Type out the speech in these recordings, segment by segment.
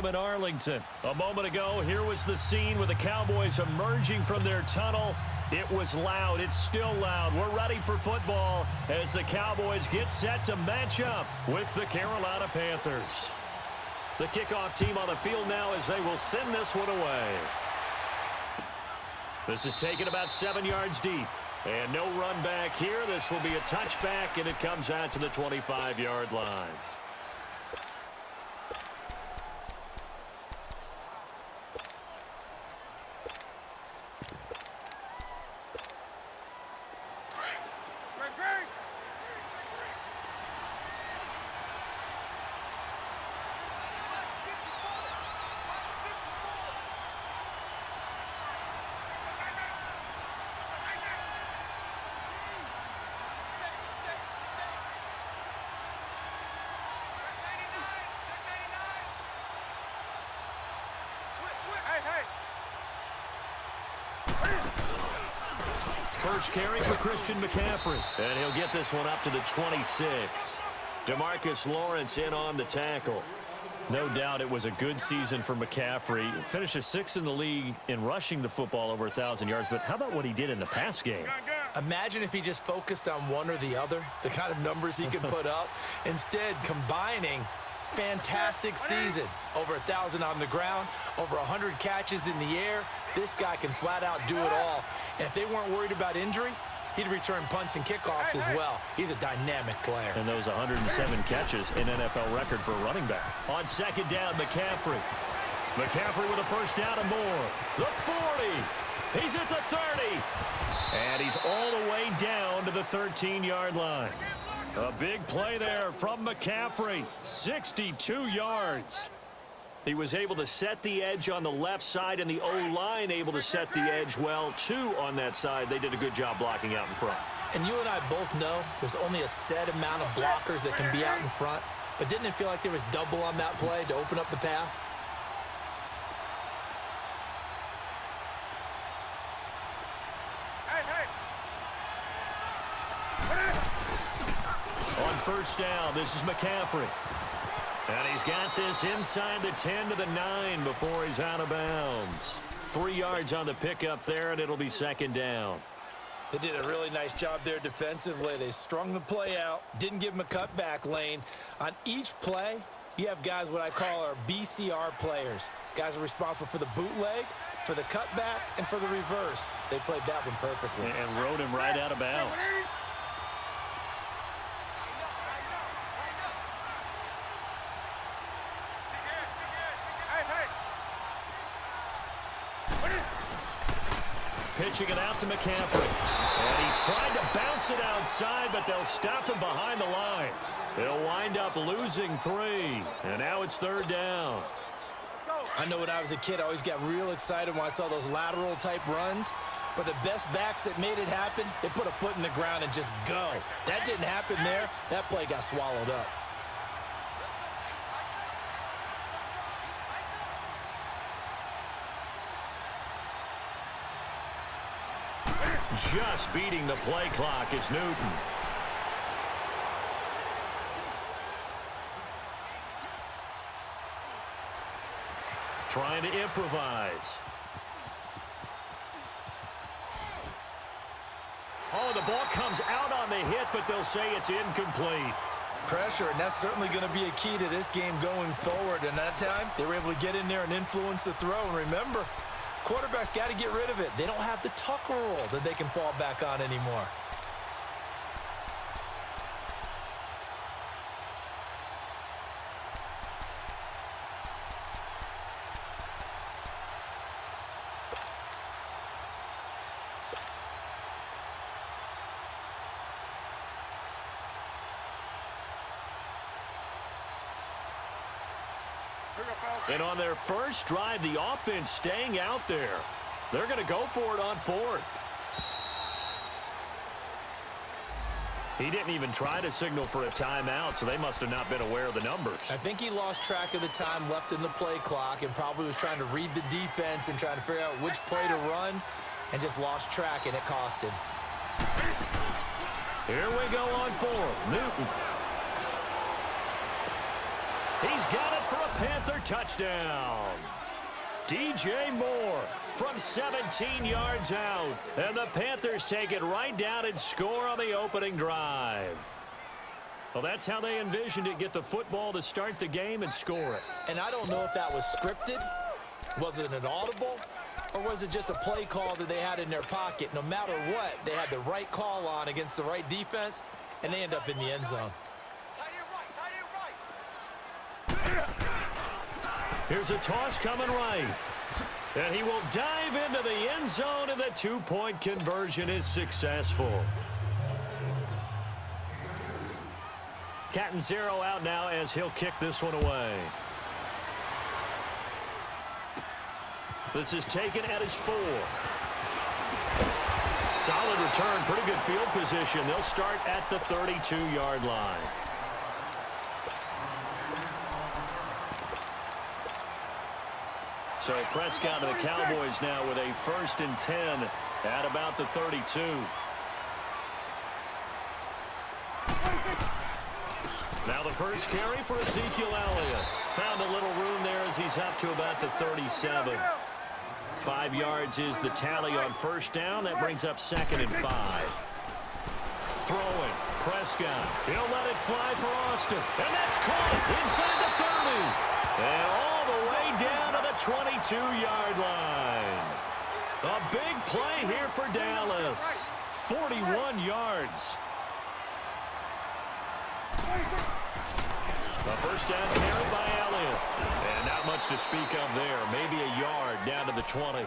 Stadium in Arlington. A moment ago, here was the scene with the Cowboys emerging from their tunnel. It was loud. It's still loud. We're ready for football as the Cowboys get set to match up with the Carolina Panthers. The kickoff team on the field now as they will send this one away. This is taken about 7 yards deep. And no run back here. This will be a touchback, and it comes out to the 25-yard line. First carry for Christian McCaffrey. And he'll get this one up to the 26. DeMarcus Lawrence in on the tackle. No doubt it was a good season for McCaffrey. Finishes 6th in the league in rushing the football over 1,000 yards. But how about what he did in the pass game? Imagine if he just focused on one or the other, the kind of numbers he could put up. Instead, combining fantastic season. Over 1,000 on the ground, over 100 catches in the air. This guy can flat out do it all. And if they weren't worried about injury, he'd return punts and kickoffs as well. He's a dynamic player. And those 107 catches, an NFL record for a running back. On second down, McCaffrey. McCaffrey with a first down and more. The 40. He's at the 30. And he's all the way down to the 13-yard line. A big play there from McCaffrey. 62 yards. He was able to set the edge on the left side, and the O-line able to set the edge well, too, on that side. They did a good job blocking out in front. And you and I both know there's only a set amount of blockers that can be out in front. But didn't it feel like there was double on that play to open up the path? On first down, this is McCaffrey. And he's got this inside the 10 to the 9 before he's out of bounds. 3 yards on the pickup there, and it'll be second down. They did a really nice job there defensively. They strung the play out, didn't give him a cutback lane. On each play, you have guys what I call our BCR players. Guys are responsible for the bootleg, for the cutback, and for the reverse. They played that one perfectly. And rode him right out of bounds. Pitching it out to McCaffrey. And he tried to bounce it outside, but they'll stop him behind the line. They'll wind up losing 3. And now it's third down. I know when I was a kid, I always got real excited when I saw those lateral type runs. But the best backs that made it happen, they put a foot in the ground and just go. That didn't happen there. That play got swallowed up. Just beating the play clock is Newton. Trying to improvise. Oh, the ball comes out on the hit, but they'll say it's incomplete. Pressure, and that's certainly going to be a key to this game going forward. And that time, they were able to get in there and influence the throw. And remember, quarterbacks got to get rid of it. They don't have the Tucker rule that they can fall back on anymore. And on their first drive, the offense staying out there. They're going to go for it on 4th. He didn't even try to signal for a timeout, so they must have not been aware of the numbers. I think he lost track of the time left in the play clock and probably was trying to read the defense and trying to figure out which play to run and just lost track, and it cost him. Here we go on 4. Newton. He's got it for a Panther touchdown. DJ Moore from 17 yards out. And the Panthers take it right down and score on the opening drive. Well, that's how they envisioned it. Get the football to start the game and score it. And I don't know if that was scripted. Was it an audible? Or was it just a play call that they had in their pocket? No matter what, they had the right call on against the right defense, and they end up in the end zone. Here's a toss coming right. And he will dive into the end zone, and the two-point conversion is successful. Catanzaro out now as he'll kick this one away. This is taken at his 4. Solid return, pretty good field position. They'll start at the 32-yard line. So Prescott and the Cowboys now with a 1st and 10 at about the 32. Now the first carry for Ezekiel Elliott. Found a little room there as he's up to about the 37. 5 yards is the tally on first down. That brings up 2nd and 5. Throwing. Prescott. He'll let it fly for Austin. And that's caught inside the 30. And all the way down to the 22-yard line. A big play here for Dallas. 41 yards. A first down carry by Elliott. And not much to speak of there. Maybe a yard down to the 20.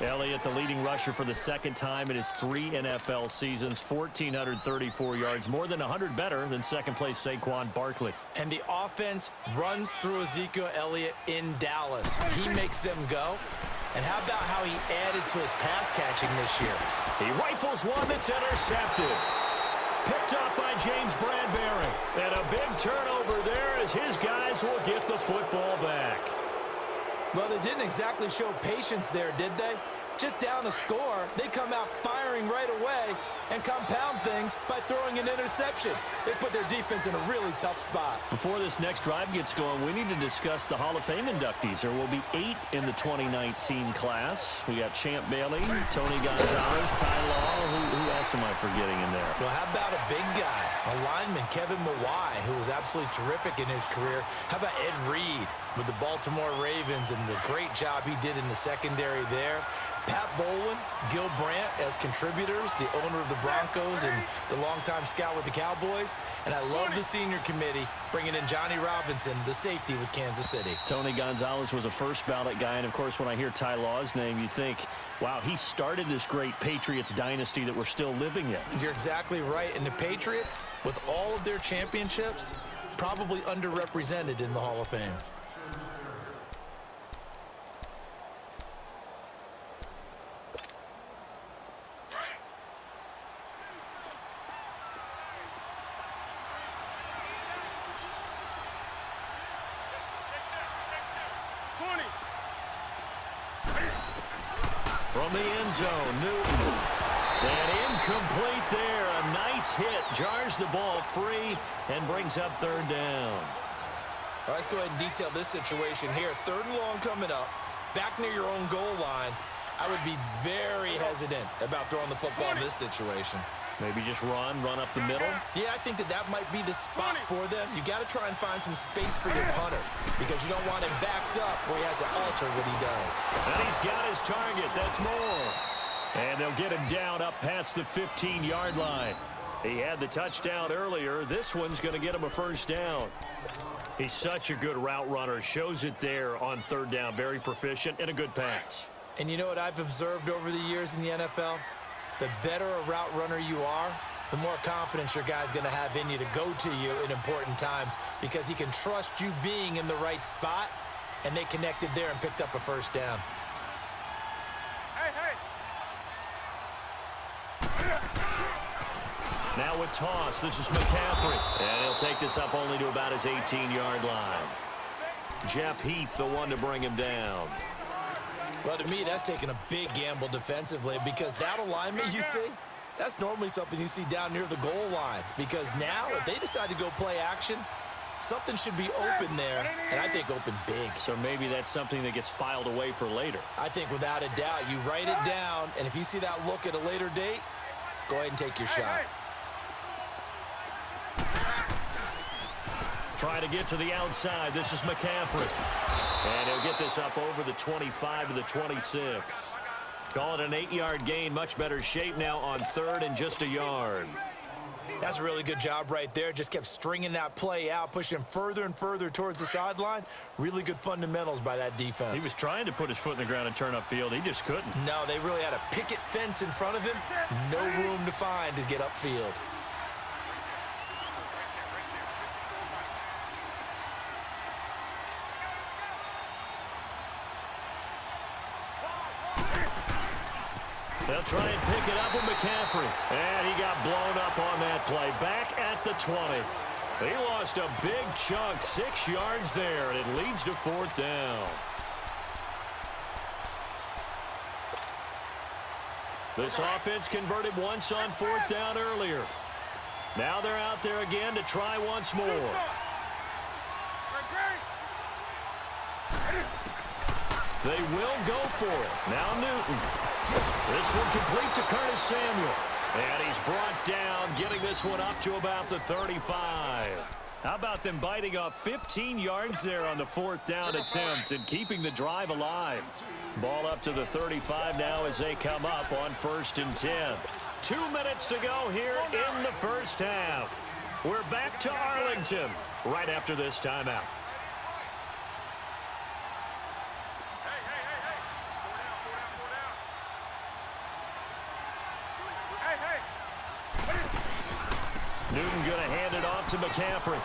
Elliott, the leading rusher for the second time in his 3 NFL seasons. 1,434 yards, more than 100 better than second-place Saquon Barkley. And the offense runs through Ezekiel Elliott in Dallas. He makes them go. And how about how he added to his pass catching this year? He rifles one that's intercepted. Picked up by James Bradbury. And a big turnover there as his guys will get the football back. Well, they didn't exactly show patience there, did they? Just down a score, they come out firing right away and compound things by throwing an interception. They put their defense in a really tough spot. Before this next drive gets going, we need to discuss the Hall of Fame inductees. There will be 8 in the 2019 class. We got Champ Bailey, Tony Gonzalez, Ty Law. Who else am I forgetting in there? Well, how about a big guy, a lineman, Kevin Mawai, who was absolutely terrific in his career. How about Ed Reed with the Baltimore Ravens and the great job he did in the secondary there? Pat Bowlen, Gil Brandt as contributors, the owner of the Broncos and the longtime scout with the Cowboys. And I love the senior committee bringing in Johnny Robinson, the safety with Kansas City. Tony Gonzalez was a first ballot guy. And, of course, when I hear Ty Law's name, you think, wow, he started this great Patriots dynasty that we're still living in. You're exactly right. And the Patriots, with all of their championships, probably underrepresented in the Hall of Fame. From the end zone, Newton. And incomplete there. A nice hit. Jars the ball free and brings up 3rd down. All right, let's go ahead and detail this situation here. 3rd and long coming up. Back near your own goal line. I would be very hesitant about throwing the football in this situation. Maybe just run up the middle? Yeah, I think that might be the spot for them. You got to try and find some space for your punter because you don't want him backed up where he has to alter what he does. And he's got his target. That's Moore. And they'll get him down up past the 15-yard line. He had the touchdown earlier. This one's going to get him a first down. He's such a good route runner. Shows it there on 3rd down. Very proficient and a good pass. And you know what I've observed over the years in the NFL? The better a route runner you are, the more confidence your guy's going to have in you to go to you in important times because he can trust you being in the right spot, and they connected there and picked up a first down. Now with toss, this is McCaffrey. And he'll take this up only to about his 18-yard line. Jeff Heath, the one to bring him down. Well, to me, that's taking a big gamble defensively because that alignment you see, that's normally something you see down near the goal line because now if they decide to go play action, Something should be open there, and I think open big. So maybe that's something that gets filed away for later. I think without a doubt, you write it down, and if you see that look at a later date, go ahead and take your shot. Trying to get to the outside. This is McCaffrey. And he'll get this up over the 25 to the 26. Call it an 8-yard gain. Much better shape now on third and just a yard. That's a really good job right there. Just kept stringing that play out, pushing him further and further towards the sideline. Really good fundamentals by that defense. He was trying to put his foot in the ground and turn upfield. He just couldn't. No, they really had a picket fence in front of him. No room to find to get upfield. They'll try and pick it up with McCaffrey. And he got blown up on that play. Back at the 20. He lost a big chunk, 6 yards there, and it leads to 4th down. This offense converted once on 4th down earlier. Now they're out there again to try once more. They will go for it. Now Newton. This one complete to Curtis Samuel. And he's brought down, getting this one up to about the 35. How about them biting off 15 yards there on the 4th down attempt and keeping the drive alive? Ball up to the 35 now as they come up on 1st and 10. 2 minutes to go here in the first half. We're back to Arlington right after this timeout. Newton going to hand it off to McCaffrey.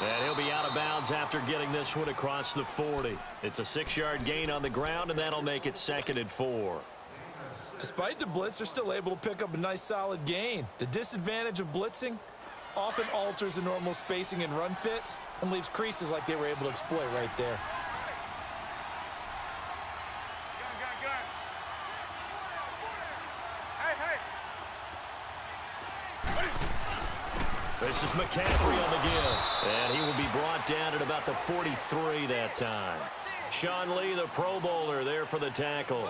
And he'll be out of bounds after getting this one across the 40. It's a 6-yard gain on the ground, and that'll make it 2nd and 4. Despite the blitz, they're still able to pick up a nice solid gain. The disadvantage of blitzing often alters the normal spacing and run fits and leaves creases like they were able to exploit right there. This is McCaffrey on the give, and he will be brought down at about the 43 that time. Sean Lee, the Pro Bowler, there for the tackle.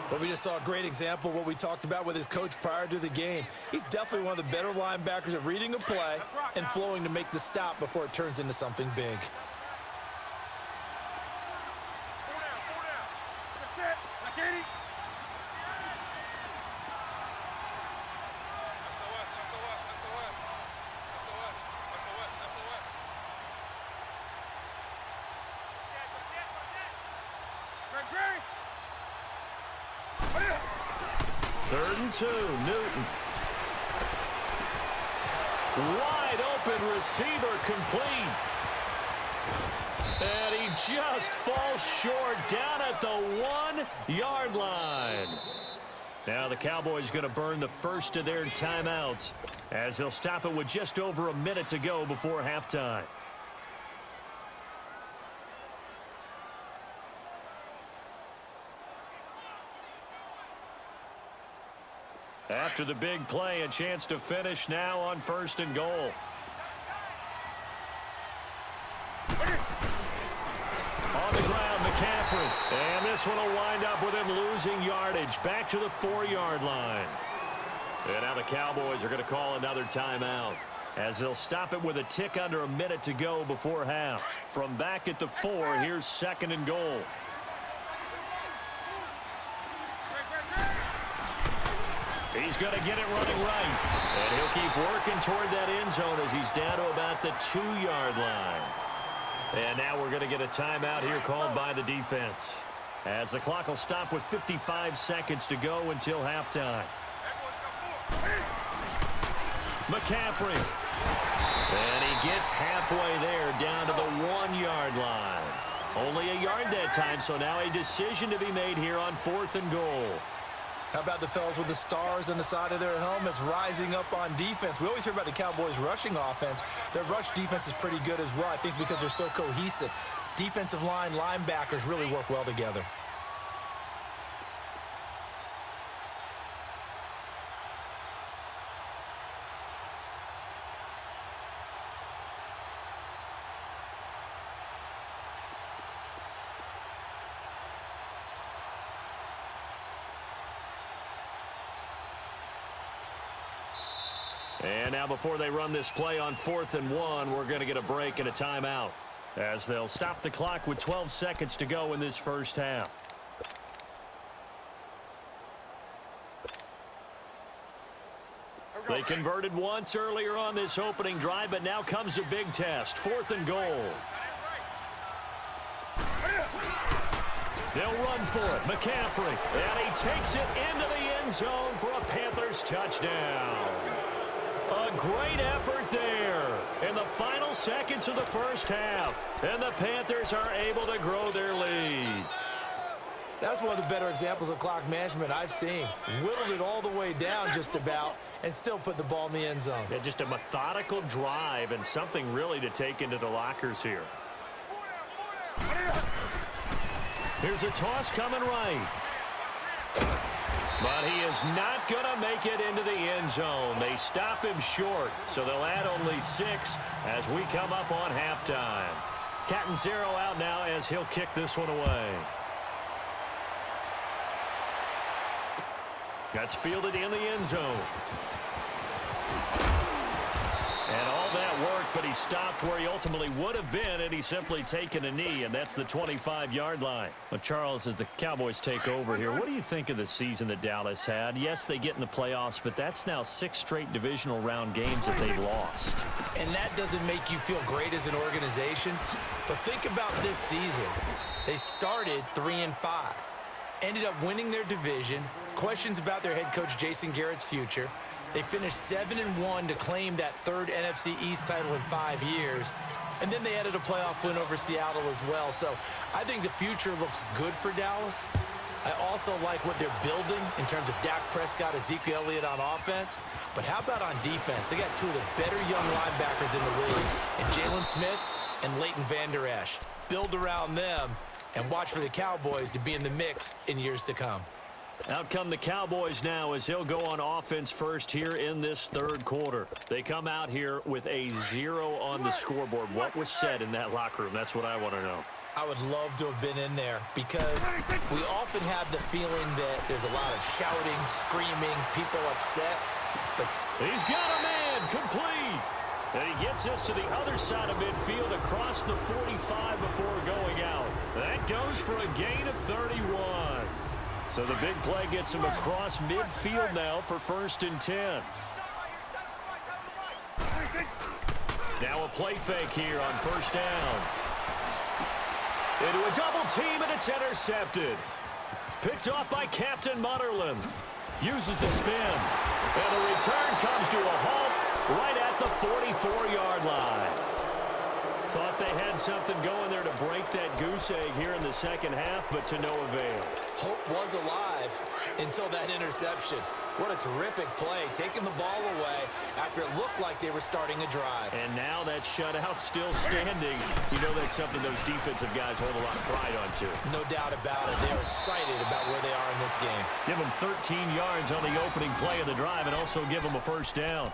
But we just saw a great example of what we talked about with his coach prior to the game. He's definitely one of the better linebackers at reading a play and flowing to make the stop before it turns into something big. Third and 2, Newton. Wide open receiver complete. And he just falls short down at the 1-yard line. Now the Cowboys going to burn the first of their timeouts as they'll stop it with just over a minute to go before halftime. After the big play, a chance to finish now on 1st and goal. On the ground, McCaffrey. And this one will wind up with him losing yardage back to the 4-yard line. And now the Cowboys are going to call another timeout as they'll stop it with a tick under a minute to go before half. From back at the 4, here's 2nd and goal. He's going to get it running right. And he'll keep working toward that end zone as he's down to about the 2-yard line. And now we're going to get a timeout here called by the defense, as the clock will stop with 55 seconds to go until halftime. McCaffrey. And he gets halfway there down to the 1-yard line. Only a yard that time, so now a decision to be made here on 4th and goal. How about the fellas with the stars on the side of their helmets rising up on defense? We always hear about the Cowboys' rushing offense. Their rush defense is pretty good as well, I think, because they're so cohesive. Defensive line, linebackers really work well together. And now before they run this play on 4th and 1, we're going to get a break and a timeout, as they'll stop the clock with 12 seconds to go in this first half. They converted once earlier on this opening drive, but now comes a big test. 4th and goal. They'll run for it. McCaffrey. And he takes it into the end zone for a Panthers touchdown. A great effort there in the final seconds of the first half. And the Panthers are able to grow their lead. That's one of the better examples of clock management I've seen. Whittled it all the way down just about and still put the ball in the end zone. Yeah, just a methodical drive and something really to take into the lockers here. Here's a toss coming right. But he is not going to make it into the end zone. They stop him short, so they'll add only 6 as we come up on halftime. Catanzaro out now as he'll kick this one away. That's fielded in the end zone. And all that work, but he stopped where he ultimately would have been, and he's simply taken a knee, and that's the 25-yard line. Well, Charles, as the Cowboys take over here, what do you think of the season that Dallas had? Yes, they get in the playoffs, but that's now 6 straight divisional round games that they've lost. And that doesn't make you feel great as an organization, but think about this season. They started 3-5, ended up winning their division, questions about their head coach Jason Garrett's future. They finished 7-1 to claim that 3rd NFC East title in 5 years. And then they added a playoff win over Seattle as well. So I think the future looks good for Dallas. I also like what they're building in terms of Dak Prescott, Ezekiel Elliott on offense. But how about on defense? They got 2 of the better young linebackers in the league, and Jalen Smith and Leighton Vander Esch. Build around them and watch for the Cowboys to be in the mix in years to come. Out come the Cowboys now as they'll go on offense first here in this 3rd quarter. They come out here with a 0 on the scoreboard. What was said in that locker room? That's what I want to know. I would love to have been in there because we often have the feeling that there's a lot of shouting, screaming, people upset. But he's got a man complete. And he gets us to the other side of midfield across the 45 before going out. That goes for a gain of 31. So the big play gets him across midfield now for 1st and 10. Now a play fake here on 1st down. Into a double team, and it's intercepted. Picked off by Captain Mutterland. Uses the spin. And the return comes to a halt right at the 44-yard line. Thought they had something going there to break that goose egg here in the second half, but to no avail. Hope was alive until that interception. What a terrific play, taking the ball away after it looked like they were starting a drive. And now that shutout still standing. You know that's something those defensive guys hold a lot of pride on, too. No doubt about it. They're excited about where they are in this game. Give them 13 yards on the opening play of the drive and also give them a 1st down.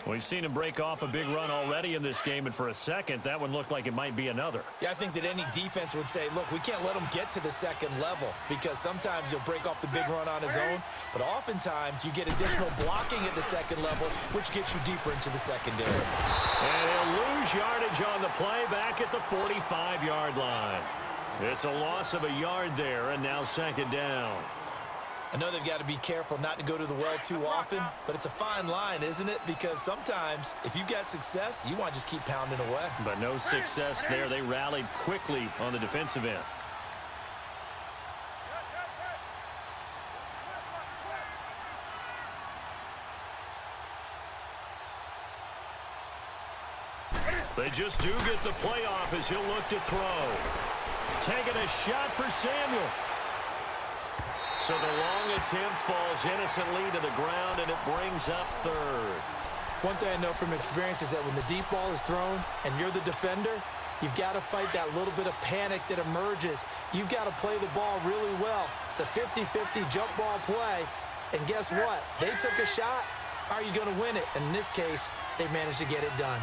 We've seen him break off a big run already in this game, and for a second, that one looked like it might be another. Yeah, I think that any defense would say, look, we can't let him get to the 2nd level because sometimes he'll break off the big run on his own, but oftentimes you get additional blocking at the 2nd level, which gets you deeper into the secondary. And he'll lose yardage on the play back at the 45-yard line. It's a loss of a yard there, and now 2nd down. I know they've got to be careful not to go to the well too often, but it's a fine line, isn't it? Because sometimes if you've got success, you want to just keep pounding away. But no success there. They rallied quickly on the defensive end. They just do get the playoff as he'll look to throw. Taking a shot for Samuel. So the long attempt falls innocently to the ground, and it brings up 3rd. One thing I know from experience is that when the deep ball is thrown and you're the defender, you've got to fight that little bit of panic that emerges. You've got to play the ball really well. It's a 50-50 jump ball play, and guess what? They took a shot. How are you going to win it? And in this case, they managed to get it done.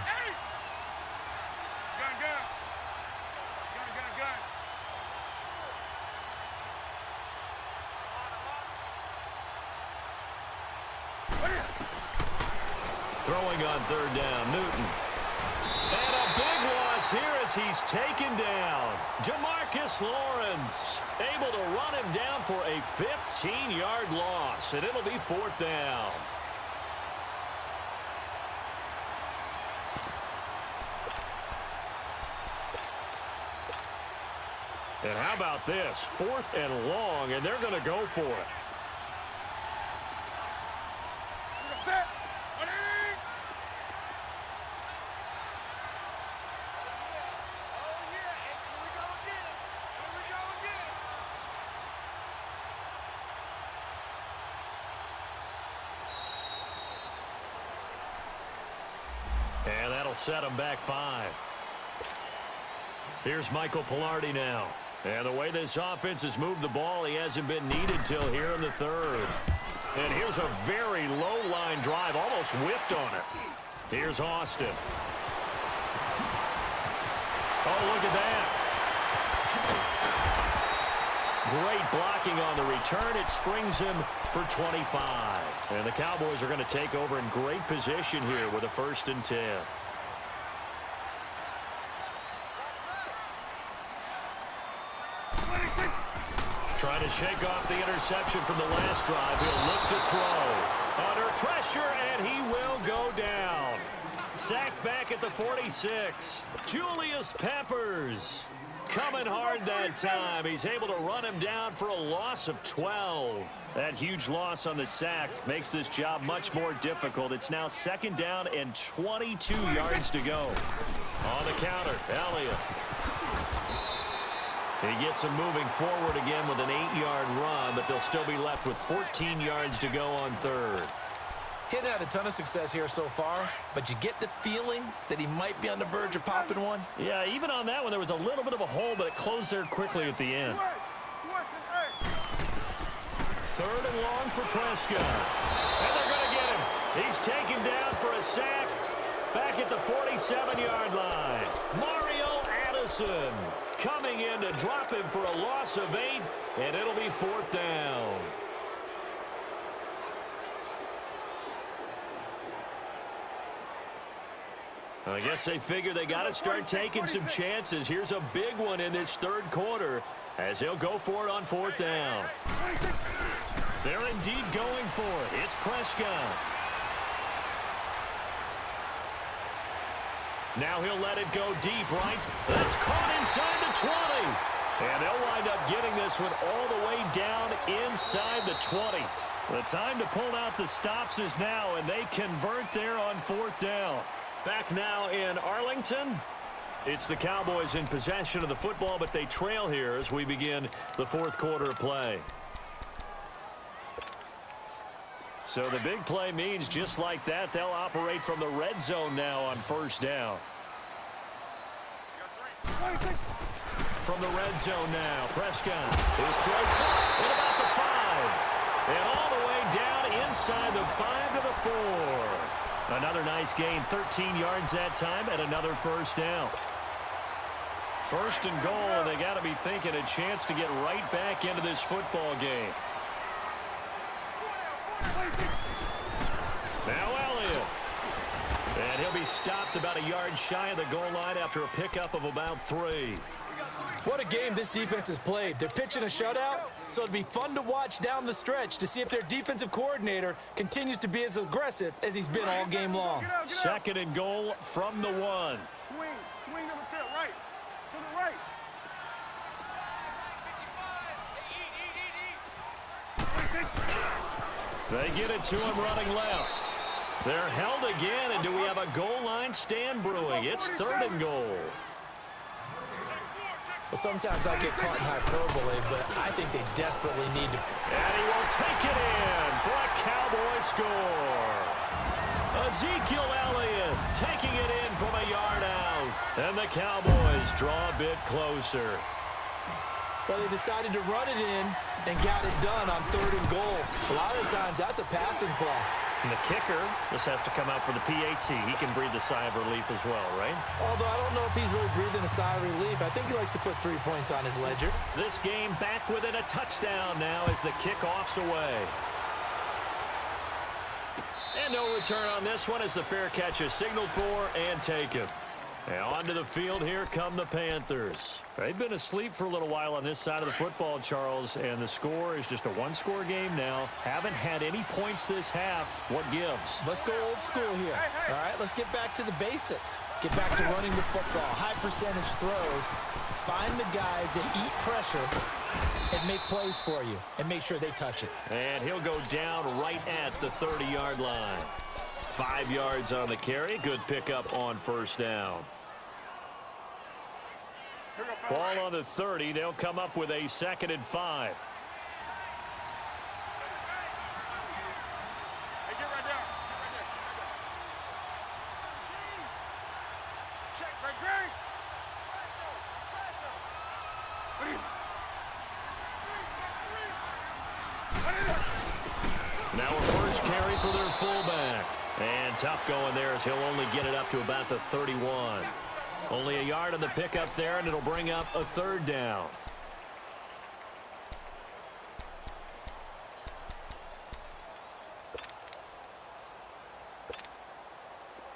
Throwing on third down, Newton. And a big loss here as he's taken down. Demarcus Lawrence able to run him down for a 15-yard loss, and it'll be fourth down. And how about this? Fourth and long, and they're going to go for it. And that'll set him back 5. Here's Michael Pilardi now. And the way this offense has moved the ball, he hasn't been needed till here in the third. And here's a very low-line drive, almost whiffed on it. Here's Austin. Oh, look at that. Great blocking on the return. It springs him for 25. And the Cowboys are going to take over in great position here with a 1st and 10. Trying to shake off the interception from the last drive. He'll look to throw. Under pressure, and he will go down. Sacked back at the 46. Julius Peppers coming hard that time. He's able to run him down for a loss of 12. That huge loss on the sack makes this job much more difficult. It's now 2nd down and 22 yards to go. On the counter, Elliott. He gets him moving forward again with an 8-yard run, but they'll still be left with 14 yards to go on 3rd. He hadn't had a ton of success here so far, but you get the feeling that he might be on the verge of popping one. Yeah, even on that one, there was a little bit of a hole, but it closed there quickly at the end. 3rd and long for Prescott. And they're going to get him. He's taken down for a sack back at the 47-yard line. Mario Addison coming in to drop him for a loss of 8, and it'll be 4th down. I guess they figure they got to start taking some chances. Here's a big one in this 3rd quarter as he'll go for it on 4th down. They're indeed going for it. It's Prescott. Now he'll let it go deep, right? That's caught inside the 20. And they'll wind up getting this one all the way down inside the 20. The time to pull out the stops is now, and they convert there on 4th down. Back now in Arlington. It's the Cowboys in possession of the football, but they trail here as we begin the 4th quarter of play. So the big play means just like that, they'll operate from the red zone now on 1st down. From the red zone now, Prescott. His throw at about the 5. And all the way down inside the 5 to the 4. Another nice gain, 13 yards that time, and another 1st down. 1st and goal, and they got to be thinking a chance to get right back into this football game. Now Elliott. And he'll be stopped about a yard shy of the goal line after a pickup of about 3. What a game this defense has played. They're pitching a shutout, so it'll be fun to watch down the stretch to see if their defensive coordinator continues to be as aggressive as he's been all game long. 2nd and goal from the 1. Swing to the field, right. To the right. They get it to him running left. They're held again, and do we have a goal line stand brewing? It's 3rd and goal. Well, sometimes I get caught in hyperbole, but I think they desperately need to. And he will take it in for a Cowboy score. Ezekiel Elliott taking it in from a yard out. And the Cowboys draw a bit closer. Well, they decided to run it in and got it done on 3rd and goal. A lot of the times, that's a passing play. And the kicker, this has to come out for the PAT. He can breathe a sigh of relief as well, right? Although I don't know if he's really breathing a sigh of relief. I think he likes to put 3 points on his ledger. This game back within a touchdown now as the kickoff's away. And no return on this one as the fair catch is signaled for and taken. And onto the field, here come the Panthers. They've been asleep for a little while on this side of the football, Charles, and the score is just a one-score game now. Haven't had any points this half. What gives? Let's go old school here. All right, let's get back to the basics. Get back to running the football, high percentage throws. Find the guys that eat pressure and make plays for you and make sure they touch it. And he'll go down right at the 30-yard line. 5 yards on the carry. Good pickup on first down. Ball on the 30. They'll come up with a 2nd and 5. Hey, get right there. Check, Greg. Now a first carry for their fullback. And tough going there as he'll only get it up to about the 31. Only a yard on the pickup there, and it'll bring up a 3rd down.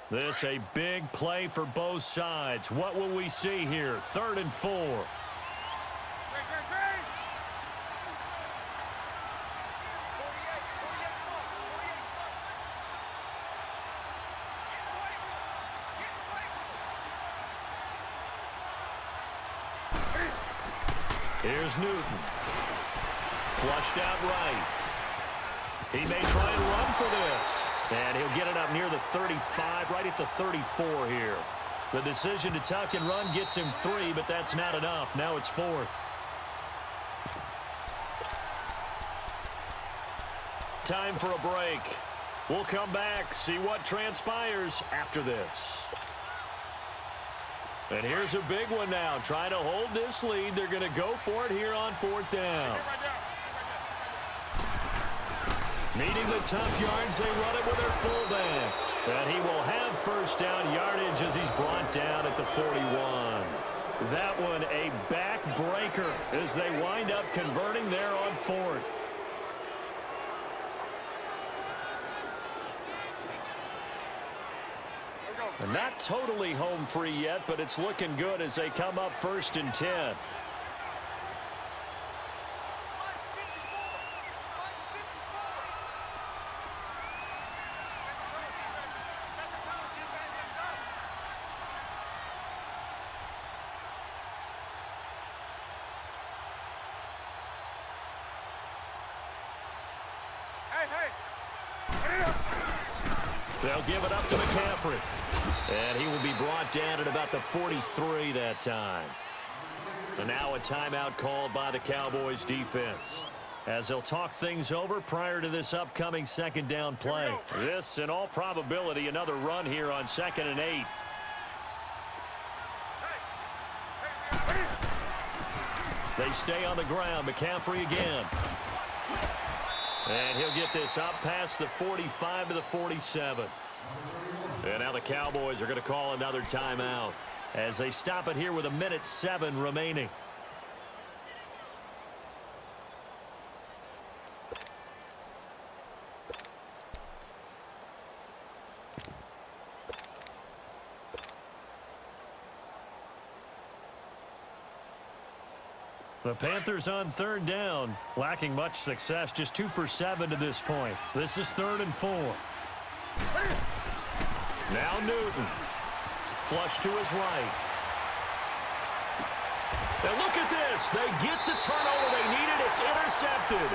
This a big play for both sides. What will we see here? 3rd and 4. Here's Newton. Flushed out right. He may try and run for this. And he'll get it up near the 35, right at the 34 here. The decision to tuck and run gets him 3, but that's not enough. Now it's 4th. Time for a break. We'll come back, see what transpires after this. And here's a big one now. Trying to hold this lead. They're going to go for it here on 4th down. Needing the tough yards, they run it with their fullback. And he will have first down yardage as he's brought down at the 41. That one a backbreaker as they wind up converting there on 4th. Not totally home free yet, but it's looking good as they come up 1st and 10. They'll give it up to McCaffrey. And he will be brought down at about the 43 that time. And now a timeout called by the Cowboys defense, as they'll talk things over prior to this upcoming 2nd down play. This, in all probability, another run here on 2nd and 8. They stay on the ground. McCaffrey again. And he'll get this up past the 45 to the 47. And now the Cowboys are going to call another timeout as they stop it here with 1:07 remaining. The Panthers on 3rd down, lacking much success, just 2 for 7 to this point. This is 3rd and 4. Now Newton. Flush to his right. And look at this. They get the turnover they needed. It's intercepted.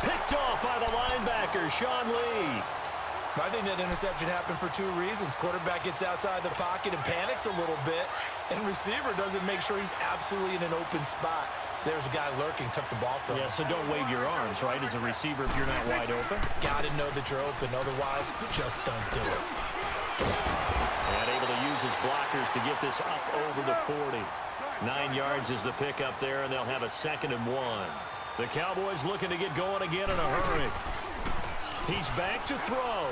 Picked off by the linebacker, Sean Lee. I think that interception happened for 2 reasons. Quarterback gets outside the pocket and panics a little bit, and receiver doesn't make sure he's absolutely in an open spot. So there's a guy lurking, took the ball from him. Yeah, so don't wave your arms, right, as a receiver if you're not wide open. Got to know that you're open. Otherwise, just don't do it. And able to use his blockers to get this up over the 40. 9 yards is the pickup there, and they'll have a 2nd and 1. The Cowboys looking to get going again in a hurry. He's back to throw.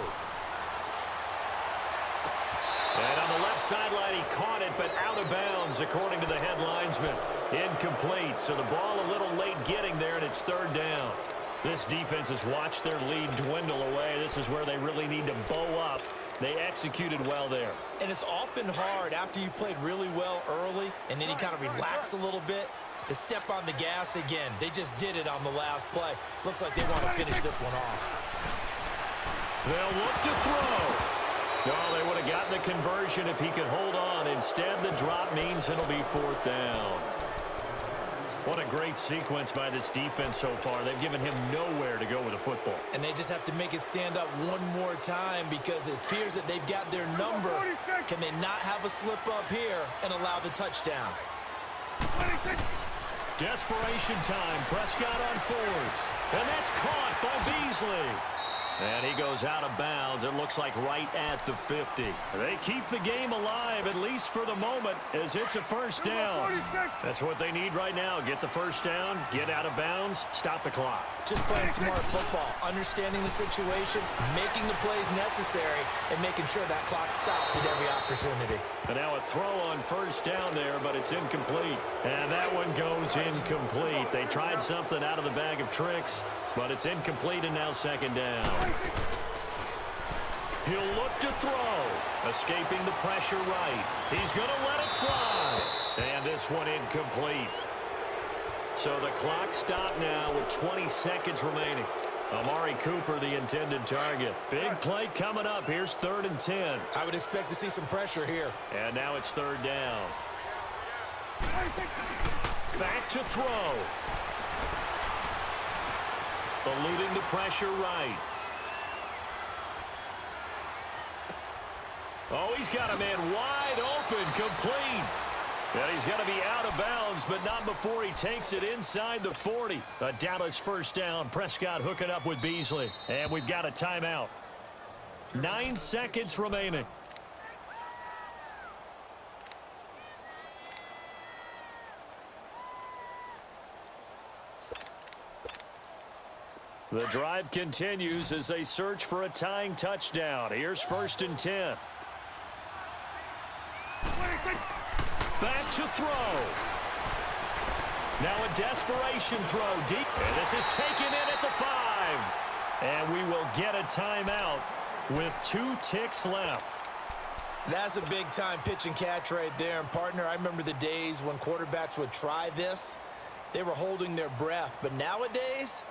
And on the left sideline, he caught it, but out of bounds, according to the head linesman. Incomplete, so the ball a little late getting there, and it's 3rd down. This defense has watched their lead dwindle away. This is where they really need to bow up. They executed well there. And it's often hard after you've played really well early and then you kind of relax a little bit to step on the gas again. They just did it on the last play. Looks like they want to finish this one off. They'll look to throw. Oh, they would have gotten the conversion if he could hold on. Instead, the drop means it'll be 4th down. What a great sequence by this defense so far. They've given him nowhere to go with the football. And they just have to make it stand up one more time because it appears that they've got their number. Can they not have a slip up here and allow the touchdown? Desperation time. Prescott on 4th. And that's caught by Beasley. And he goes out of bounds. It looks like right at the 50. They keep the game alive, at least for the moment, as it's a 1st down. That's what they need right now. Get the 1st down, get out of bounds, stop the clock. Just playing smart football, understanding the situation, making the plays necessary, and making sure that clock stops at every opportunity. And now a throw on 1st down there, but it's incomplete. And that one goes incomplete. They tried something out of the bag of tricks, but it's incomplete, and now 2nd down. He'll look to throw. Escaping the pressure right. He's going to let it fly. And this one incomplete. So the clock stopped now with 20 seconds remaining. Amari Cooper, the intended target. Big play coming up. Here's 3rd and 10. I would expect to see some pressure here. And now it's 3rd down. Back to throw. Eluding the pressure right. Oh, he's got a man wide open, complete. And he's going to be out of bounds, but not before he takes it inside the 40. A Dallas 1st down. Prescott hooking up with Beasley. And we've got a timeout. 9 seconds remaining. The drive continues as they search for a tying touchdown. Here's 1st and 10. Back to throw. Now a desperation throw deep. And this is taken in at the 5. And we will get a timeout with 2 ticks left. That's a big-time pitch and catch right there. And, partner, I remember the days when quarterbacks would try this. They were holding their breath. But nowadays,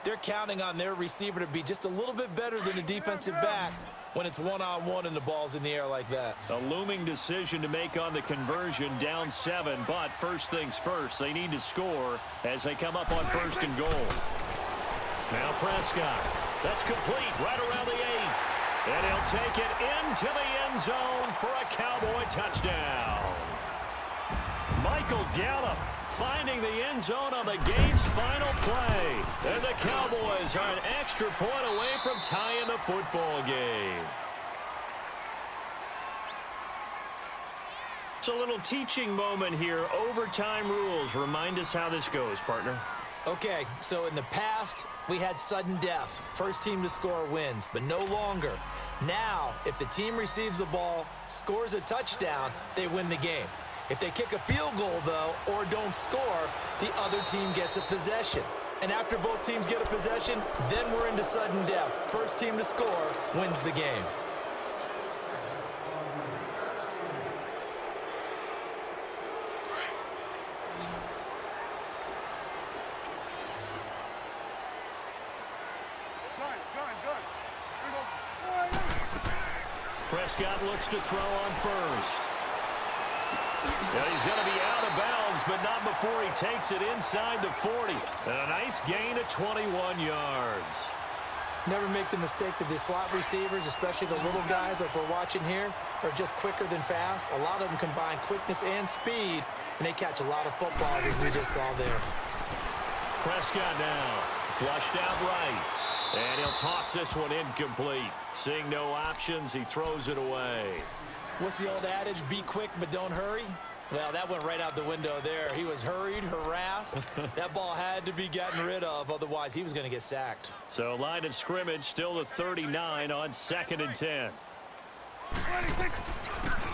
they're counting on their receiver to be just a little bit better than the defensive back when it's one-on-one and the ball's in the air like that. A looming decision to make on the conversion, down 7, but first things first, they need to score as they come up on 1st and goal. Now Prescott, that's complete right around the 8. And he'll take it into the end zone for a Cowboy touchdown. Michael Gallup finding the end zone on the game's final play. And the Cowboys are an extra point away from tying the football game. It's a little teaching moment here. Overtime rules. Remind us how this goes, partner. Okay, so in the past, we had sudden death. First team to score wins, but no longer. Now, if the team receives the ball, scores a touchdown, they win the game. If they kick a field goal, though, or don't score, the other team gets a possession. And after both teams get a possession, then we're into sudden death. First team to score wins the game. Prescott looks to throw on 1st. Yeah, he's going to be out of bounds, but not before he takes it inside the 40. And a nice gain of 21 yards. Never make the mistake that the slot receivers, especially the little guys like we're watching here, are just quicker than fast. A lot of them combine quickness and speed, and they catch a lot of footballs, as we just saw there. Prescott now, flushed out right. And he'll toss this one incomplete. Seeing no options, he throws it away. What's the old adage, be quick but don't hurry? Well, that went right out the window there. He was hurried, harassed. That ball had to be gotten rid of, otherwise he was going to get sacked. So line of scrimmage still the 39 on 2nd and 10.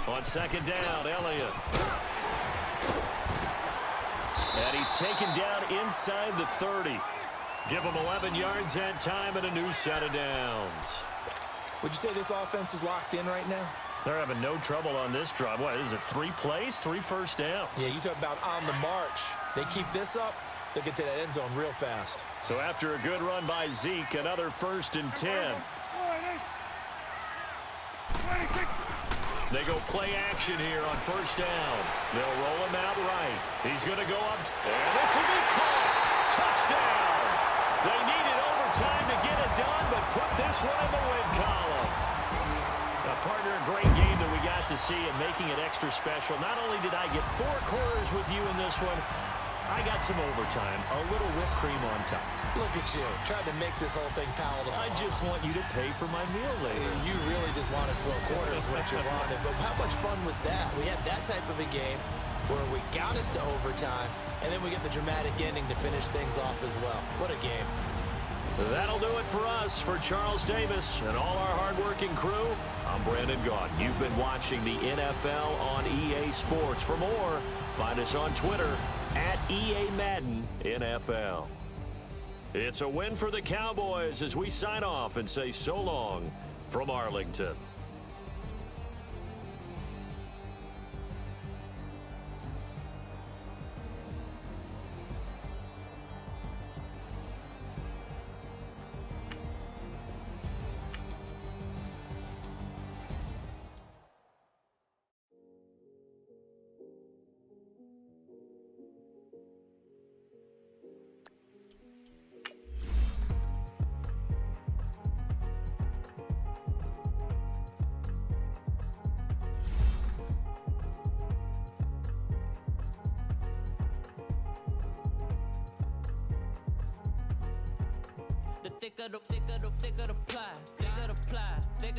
On 2nd down, Elliott. And he's taken down inside the 30. Give them 11 yards that time and a new set of downs. Would you say this offense is locked in right now? They're having no trouble on this drive. What is it, 3 plays, 3 first downs? Yeah, you talk about on the march. They keep this up, they'll get to that end zone real fast. So after a good run by Zeke, another 1st and 10. They go play action here on 1st down. They'll roll him out right. He's going to go up. And this will be caught. Touchdown. They needed overtime to get it done, but put this one in the win column. Partner, a great game that we got to see and making it extra special. Not only did I get 4 quarters with you in this one, I got some overtime, a little whipped cream on top. Look at you, trying to make this whole thing palatable. I just want you to pay for my meal later. You really just wanted 4 quarters, what you wanted. But how much fun was that? We had that type of a game where we got us to overtime, and then we get the dramatic ending to finish things off as well. What a game. That'll do it for us. For Charles Davis and all our hardworking crew, I'm Brandon Gaudin. You've been watching the NFL on EA Sports. For more, find us on Twitter at EA Madden NFL. It's a win for the Cowboys as we sign off and say so long from Arlington. Thicker the pie, thicker the pie, thicker